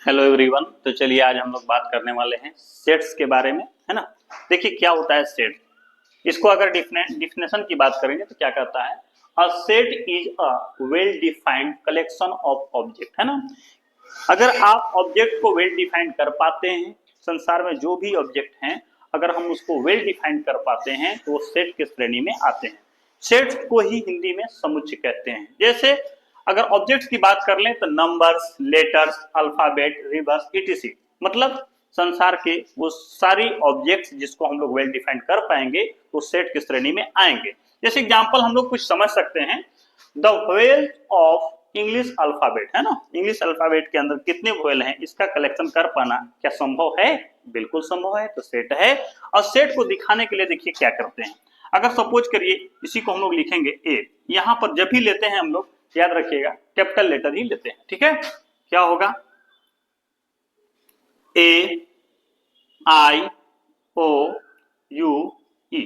Hello everyone. तो चलिए आज हम लोग बात करने वाले हैं सेट्स के बारे में, है ना। देखिए क्या होता है सेट। इसको अगर डिफिनेशन की बात करेंगे तो क्या कहता है, a set is a well defined collection of object, है ना। अगर आप ऑब्जेक्ट को वेल डिफाइंड कर पाते हैं, संसार में जो भी ऑब्जेक्ट हैं अगर हम उसको वेल डिफाइंड कर पाते हैं तो वो सेट की श्रेणी में आते हैं। सेट्स को ही हिंदी में समुच्चय कहते हैं। जैसे अगर ऑब्जेक्ट्स की बात कर लें तो numbers, letters, alphabet, reverse, etc., मतलब संसार के वो सारी ऑब्जेक्ट्स जिसको हम लोग वेल डिफाइंड कर पाएंगे वो सेट की श्रेणी में आएंगे। जैसे एग्जांपल हम लोग कुछ समझ सकते हैं, the vowel of English alphabet, है ना। इंग्लिश अल्फाबेट के अंदर कितने वोवेल हैं इसका कलेक्शन कर पाना क्या संभव है? बिल्कुल संभव है, तो सेट है। और सेट को दिखाने के लिए देखिए क्या करते हैं। अगर सपोज करिए इसी को हम लोग लिखेंगे ए, यहां पर जब भी लेते हैं हम लोग याद रखिएगा कैपिटल लेटर ही लेते हैं, ठीक है। क्या होगा? ए आई ओ यू ई,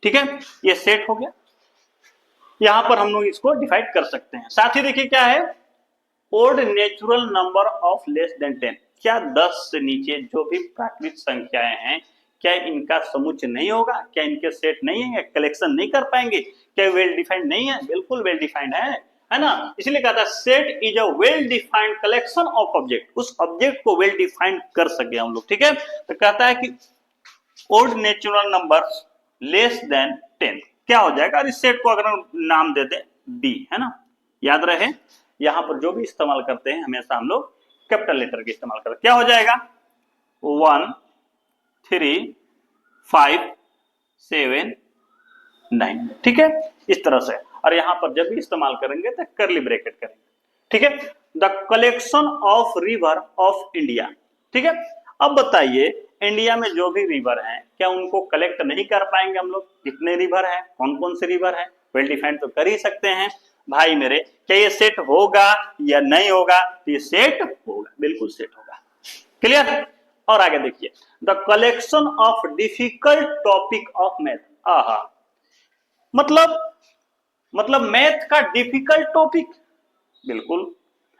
ठीक है, ये सेट हो गया। यहां पर हम लोग इसको डिवाइड कर सकते हैं। साथ ही देखिए क्या है, odd natural number of less than 10, क्या 10 से नीचे जो भी प्राकृतिक संख्याएं हैं क्या इनका समुच्चय नहीं होगा? क्या इनके सेट नहीं है? कलेक्शन नहीं कर पाएंगे? क्या वेल डिफाइंड नहीं है? बिल्कुल वेल डिफाइंड है ना। इसलिए कहता है set is a well defined collection of object, उस ऑब्जेक्ट को वेल डिफाइंड कर सके हम लोग, ठीक है। तो कहता है कि odd natural number less than 10 क्या हो जाएगा, और इस सेट को अगर हम नाम दे दें बी, है ना। याद रहे यहां पर जो भी इस्तेमाल करते हैं हमेशा हम लोग कैपिटल लेटर के इस्तेमाल करते हैं। क्या हो जाएगा? 1 3 5 7 9, ठीक है, इस तरह से। और यहां पर जब भी इस्तेमाल करेंगे तो करली ब्रैकेट करेंगे, ठीक है। The collection of river of India, ठीक है। अब बताइए इंडिया में जो भी रिवर हैं क्या उनको कलेक्ट नहीं कर पाएंगे हम लोग? कितने रिवर हैं, कौन कौन से रिवर हैं, वेल डिफाइंड तो कर ही सकते हैं भाई मेरे। क्या ये सेट होगा या नहीं होगा? ये सेट होगा, बिल्कुल सेट होगा। क्लियर? और आगे देखिए, the collection of difficult topic of math, आहा, मतलब मैथ का डिफिकल्ट टॉपिक, बिल्कुल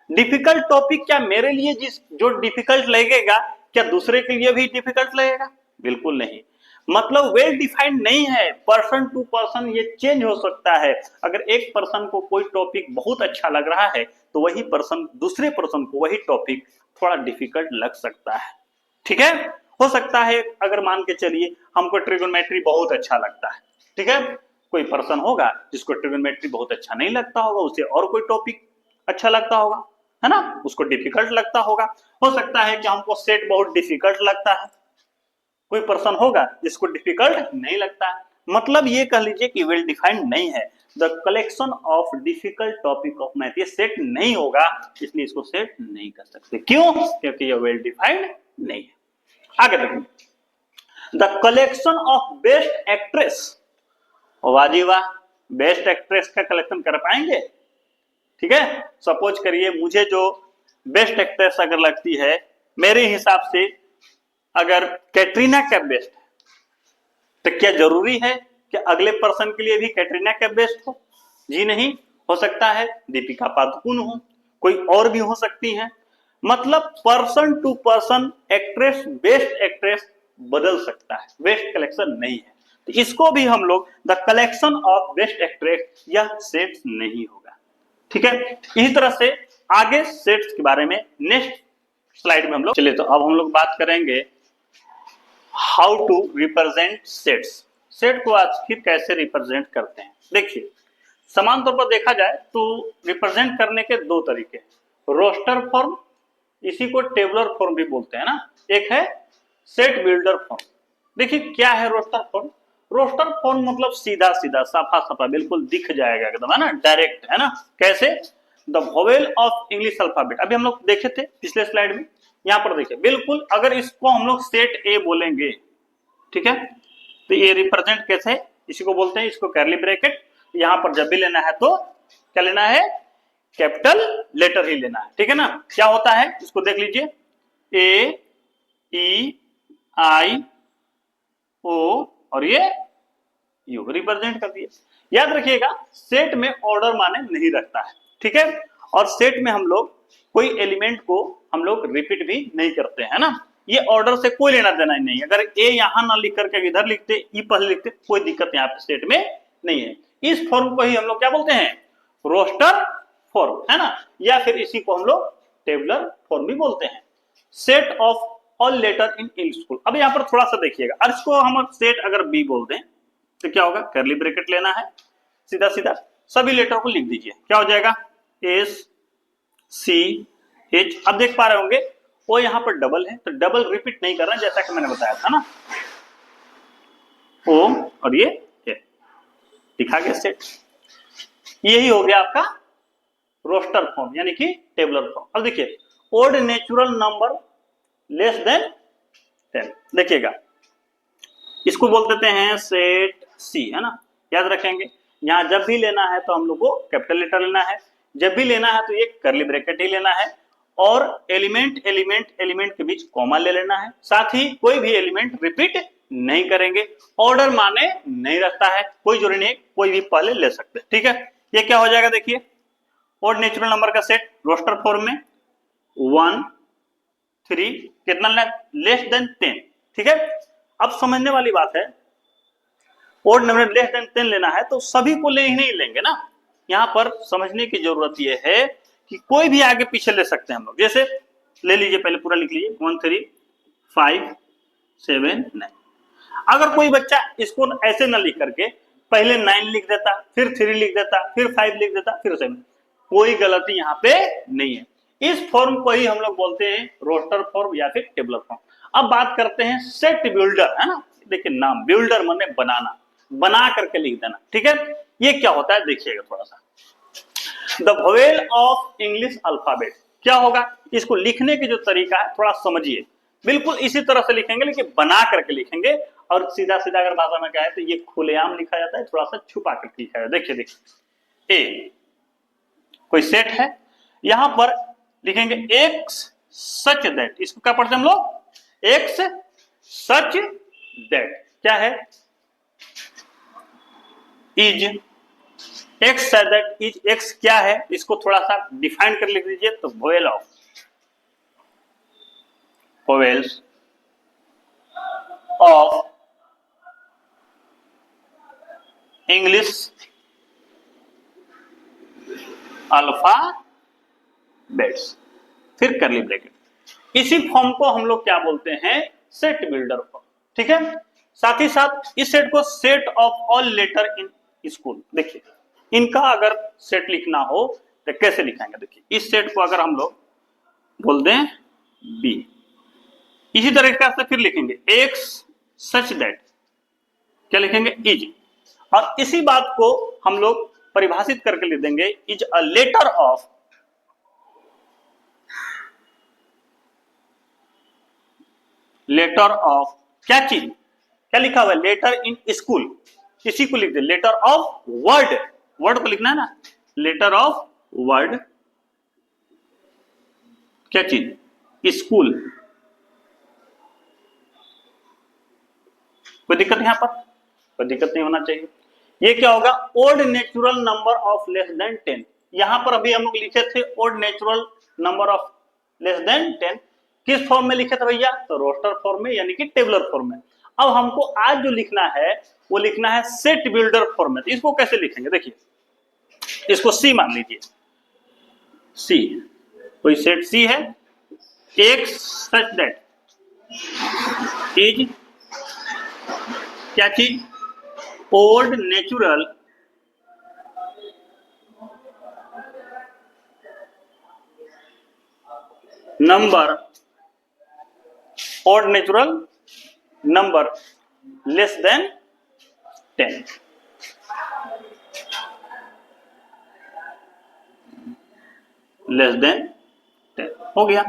डिफिकल्ट टॉपिक। क्या मेरे लिए जो डिफिकल्ट लगेगा क्या दूसरे के लिए भी डिफिकल्ट लगेगा? बिल्कुल नहीं। मतलब वेल डिफाइंड नहीं है, पर्सन टू पर्सन ये चेंज हो सकता है। अगर एक पर्सन को कोई टॉपिक बहुत अच्छा लग रहा है तो वही पर्सन दूसरे पर्सन को वही टॉपिक थोड़ा डिफिकल्ट लग सकता है, ठीक है। हो सकता है अगर मान के चलिए हमको ट्रिगोनोमेट्री बहुत अच्छा लगता है, ठीक है, कोई पर्सन होगा जिसको ट्रिगोनोमेट्री बहुत अच्छा नहीं लगता होगा, उसे और कोई टॉपिक अच्छा लगता होगा, है ना, उसको डिफिकल्ट लगता होगा। हो सकता है कि हमको सेट बहुत डिफिकल्ट लगता है, कोई पर्सन होगा जिसको डिफिकल्ट नहीं लगता है। मतलब ये कह लीजिए कि वेल डिफाइंड नहीं है। The collection of difficult topic of math, ये सेट नहीं होगा, इसलिए इसको सेट नहीं कर सकते। क्यों? क्योंकि ये वेल डिफाइंड नहीं है। आगे देखिए, the collection of best actress, वाह जी वाह, बेस्ट एक्ट्रेस का कलेक्शन कर पाएंगे? ठीक है, सपोज करिए मुझे जो बेस्ट एक्ट्रेस अगर लगती है मेरे हिसाब से अगर कैटरीना कैफ बेस्ट है, तो क्या जरूरी है कि अगले पर्सन के लिए भी कैटरीना कैफ बेस्ट हो? जी नहीं, हो सकता है दीपिका पादुकोण हो, कोई और भी हो सकती है। मतलब person to person actress, best actress बदल सकता है, बेस्ट कलेक्शन नहीं है। तो इसको भी हम लोग the collection of best actress यह सेट नहीं होगा, ठीक है। इसी तरह से आगे सेट्स के बारे में नेक्स्ट स्लाइड में हम लोग चलिए। तो अब हम लोग बात करेंगे how to represent sets. Set को आखिर कैसे रिप्रेजेंट करते हैं? देखिए समान तौर पर देखा जाए तो रिप्रेजेंट करने के दो तरीके, रोस्टर फॉर्म, इसी को टेबुलर फॉर्म भी बोलते हैं ना, एक है सेट बिल्डर फॉर्म। देखिए क्या है रोस्टर फॉर्म? रोस्टर फॉर्म मतलब सीधा सीधा साफा साफा बिल्कुल दिख जाएगा एकदम, है ना, डायरेक्ट, है ना। कैसे? The vowel of English alphabet, अभी हम लोग देखे थे पिछले स्लाइड में, यहां पर देखिए बिल्कुल अगर इसको हम लोग सेट ए बोलेंगे, ठीक है, तो ये रिप्रेजेंट कैसे है, इसी को बोलते हैं, इसको कर्ली ब्रैकेट। यहां पर जब भी लेना है तो क्या लेना है? कैपिटल लेटर ही लेना है, ठीक है ना। क्या होता है इसको देख लीजिए, ए ई आई ओ और ये यू रिप्रेजेंट कर दिए। याद रखिएगा सेट में ऑर्डर माने नहीं रखता है, ठीक है। और सेट में हम लोग कोई एलिमेंट को हम लोग रिपीट भी नहीं करते हैं ना। ये ऑर्डर से कोई लेना देना ही नहीं। अगर ए यहां ना लिख करके इधर लिखते, ई पहले लिखते, कोई दिक्कत यहाँ पे सेट में नहीं है। इस फॉर्म को ही हम लोग क्या बोलते हैं, रोस्टर फॉर्म, है ना, या फिर इसी को हम लोग टेबुलर फॉर्म भी बोलते हैं। Set of all letter in school. अब यहाँ पर थोड़ा सा देखिएगा, और इसको हम सेट अगर बी बोलते हैं तो क्या होगा, कर्ली ब्रैकेट लेना है, सीधा सीधा सभी लेटर को लिख दीजिए, क्या हो जाएगा, एस सी एच। अब देख पा रहे होंगे वो यहाँ पर डबल है, तो डबल रिपीट नहीं करना, जैसा कि मैंने बताया था ना, ओ और ये लिखा गया सेट। यही हो गया आपका रोस्टर फॉर्म यानी कि टेबुलर फॉर्म। अब देखिए odd natural number less than 10, देखिएगा इसको बोल देते हैं सेट सी, है ना, याद रखेंगे। यहां जब भी लेना है तो हम लोग को कैपिटल लेटर लेना है, जब भी लेना है तो ये कर्ली ब्रैकेट ही लेना है, और एलिमेंट एलिमेंट एलिमेंट के बीच कॉमा ले लेना है। साथ ही कोई भी एलिमेंट रिपीट नहीं करेंगे, ऑर्डर माने नहीं रखता है, कोई जरूरी नहीं, कोई भी पहले ले सकते, ठीक है। ये क्या हो जाएगा, देखिए ओड नेचुरल नंबर का सेट रोस्टर फॉर्म में 1 3 कितना लेस देन 10, ठीक है। अब समझने वाली बात है, ओड नंबर लेस देन 10 लेना है तो सभी को ले ही नहीं लेंगे ना। यहां पर समझने की जरूरत यह है कि कोई भी आगे पीछे ले सकते हैं हम लोग। जैसे ले लीजिए, पहले पूरा लिख लीजिए 1 3 5 7 9। अगर कोई बच्चा इसको ऐसे ना लिख करके पहले 9 लिख देता, फिर 3 लिख देता, फिर 5 लिख देता, फिर 7, कोई गलती यहाँ पे नहीं है। इस फॉर्म को ही हम लोग बोलते हैं रोस्टर फॉर्म या फिर टेबुलर फॉर्म। अब बात करते हैं सेट बिल्डर, है ना। देखिए नाम बिल्डर माने बनाना, बना करके लिख देना, ठीक है। ये क्या होता है देखिएगा थोड़ा सा, the vowel of English alphabet क्या होगा, इसको लिखने की जो तरीका है थोड़ा समझिए। बिल्कुल इसी तरह से लिखेंगे, लेकिन बना करके लिखेंगे, और सीधा सीधा अगर भाषा में कहे तो ये खुलेआम लिखा जाता है, थोड़ा सा छुपा करके लिखा जाता है। देखिए देखिए ए कोई सेट है, यहां पर लिखेंगे एक्स सच दैट, इसको क्या पढ़ते हैं हम लोग, एक्स सच दैट क्या है, is x such that is, x क्या है, इसको थोड़ा सा डिफाइन कर लिख दीजिए, तो vowel of, vowels of English alphabets, फिर करली ब्रैकेट। इसी फॉर्म को हम लोग क्या बोलते हैं, सेट बिल्डर फॉर्म, ठीक है। साथ ही साथ इस सेट को set of all letter in school, देखिए इनका अगर सेट लिखना हो तो कैसे लिखेंगे, देखिए इस सेट को अगर हम लोग बोल दें बी, इसी तरीके से फिर लिखेंगे एक्स सच दैट, क्या लिखेंगे, इज, और इसी बात को हम लोग परिभाषित करके लिख देंगे, इज अ लेटर ऑफ क्या चीज, क्या लिखा हुआ है, लेटर इन स्कूल, इसी को लिख दे, लेटर ऑफ वर्ड, वर्ड को लिखना है ना, लेटर ऑफ वर्ड क्या चीज, स्कूल। कोई दिक्कत यहां पर, कोई दिक्कत नहीं होना चाहिए। ये क्या होगा, odd natural number of less than 10। यहां पर अभी हम लोग लिखे थे odd natural number of less than 10, किस फॉर्म में लिखे थे भैया, तो रोस्टर फॉर्म में यानी कि टेबुलर फॉर्म में। अब हमको आज जो लिखना है वो लिखना है सेट बिल्डर फॉर्म में। इसको कैसे लिखेंगे, देखिए इसको सी मान लीजिए, सी कोई सेट सी है, एक सच दैट इज क्या चीज, odd natural number, odd natural number less than 10, less than 10 हो गया।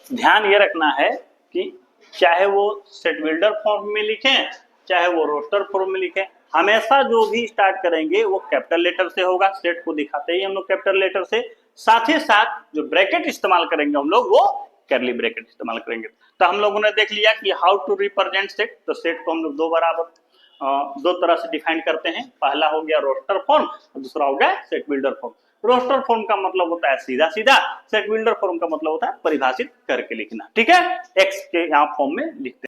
ध्यान ये रखना है कि चाहे वो सेट बिल्डर फॉर्म में लिखें चाहे वो रोस्टर फॉर्म में लिखें, हमेशा जो भी स्टार्ट करेंगे वो कैपिटल लेटर से होगा, सेट को दिखाते ही हम लोग कैपिटल लेटर से, साथ ही साथ जो ब्रैकेट इस्तेमाल करेंगे हम लोग वो कर्ली ब्रैकेट इस्तेमाल करेंगे। तो हम लोगों ने देख लिया कि हाउ टू रिप्रेजेंट सेट। तो सेट को हम लोग दो तरह से डिफाइन करते हैं, पहला हो गया रोस्टर फॉर्म और दूसरा हो गया set builder form. Roster form का मतलब होता है सीधा सीधा, सेट बिल्डर फॉर्म का मतलब होता है परिभाषित करके लिखना। ठीक है, एक्स के यहाँ फॉर्म में लिखते हैं।